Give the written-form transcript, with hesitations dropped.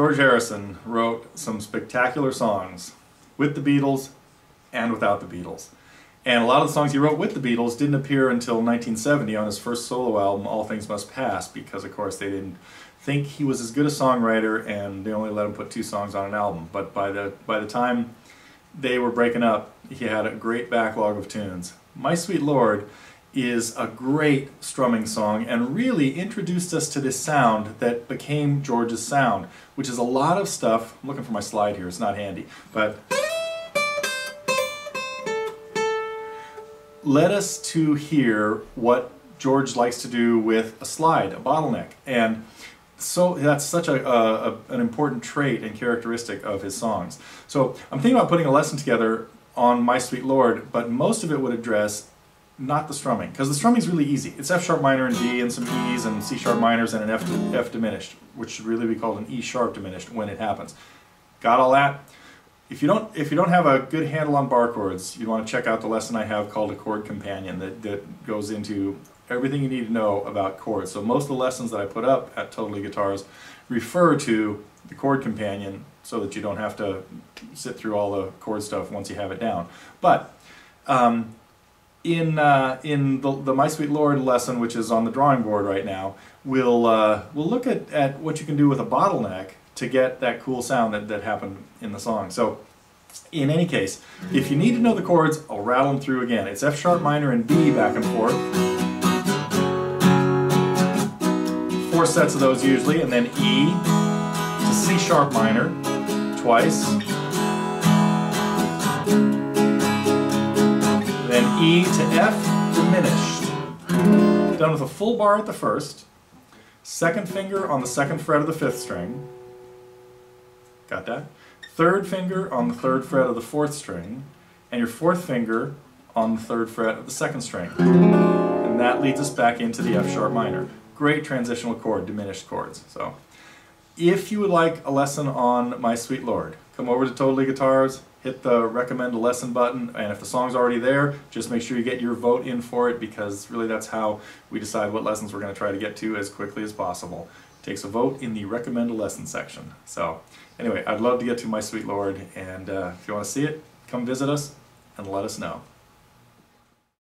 George Harrison wrote some spectacular songs with the Beatles and without the Beatles. And a lot of the songs he wrote with the Beatles didn't appear until 1970 on his first solo album, All Things Must Pass, because of course they didn't think he was as good a songwriter and they only let him put 2 songs on an album. But by the time they were breaking up, he had a great backlog of tunes. My Sweet Lord is a great strumming song and really introduced us to this sound that became George's sound, which is a lot of stuff. I'm looking for my slide here, it's not handy, but led us to hear what George likes to do with a slide, a bottleneck. And so that's such an important trait and characteristic of his songs. So I'm thinking about putting a lesson together on My Sweet Lord, but most of it would address not the strumming, because the strumming is really easy. It's F sharp minor and D and some E's and C sharp minors and an F diminished, which should really be called an E sharp diminished when it happens. Got all that? If you don't have a good handle on bar chords, you want to check out the lesson I have called A Chord Companion that goes into everything you need to know about chords. So most of the lessons that I put up at Totally Guitars refer to the Chord Companion so that you don't have to sit through all the chord stuff once you have it down. But in the My Sweet Lord lesson, which is on the drawing board right now, we'll look at what you can do with a bottleneck to get that cool sound that happened in the song. So in any case, if you need to know the chords, I'll rattle them through again. It's F sharp minor and D back and forth. 4 sets of those usually, and then E to C sharp minor twice. Then E to F diminished. Done with a full bar at the first. Second finger on the 2nd fret of the 5th string. Got that? 3rd finger on the 3rd fret of the 4th string, and your 4th finger on the 3rd fret of the 2nd string. And that leads us back into the F sharp minor. Great transitional chord, diminished chords. So, if you would like a lesson on My Sweet Lord, come over to Totally Guitars, hit the recommend a lesson button, and if the song's already there, just make sure you get your vote in for it, because really that's how we decide what lessons we're going to try to get to as quickly as possible. It takes a vote in the recommend a lesson section. So anyway, I'd love to get to My Sweet Lord, and if you want to see it, come visit us and let us know.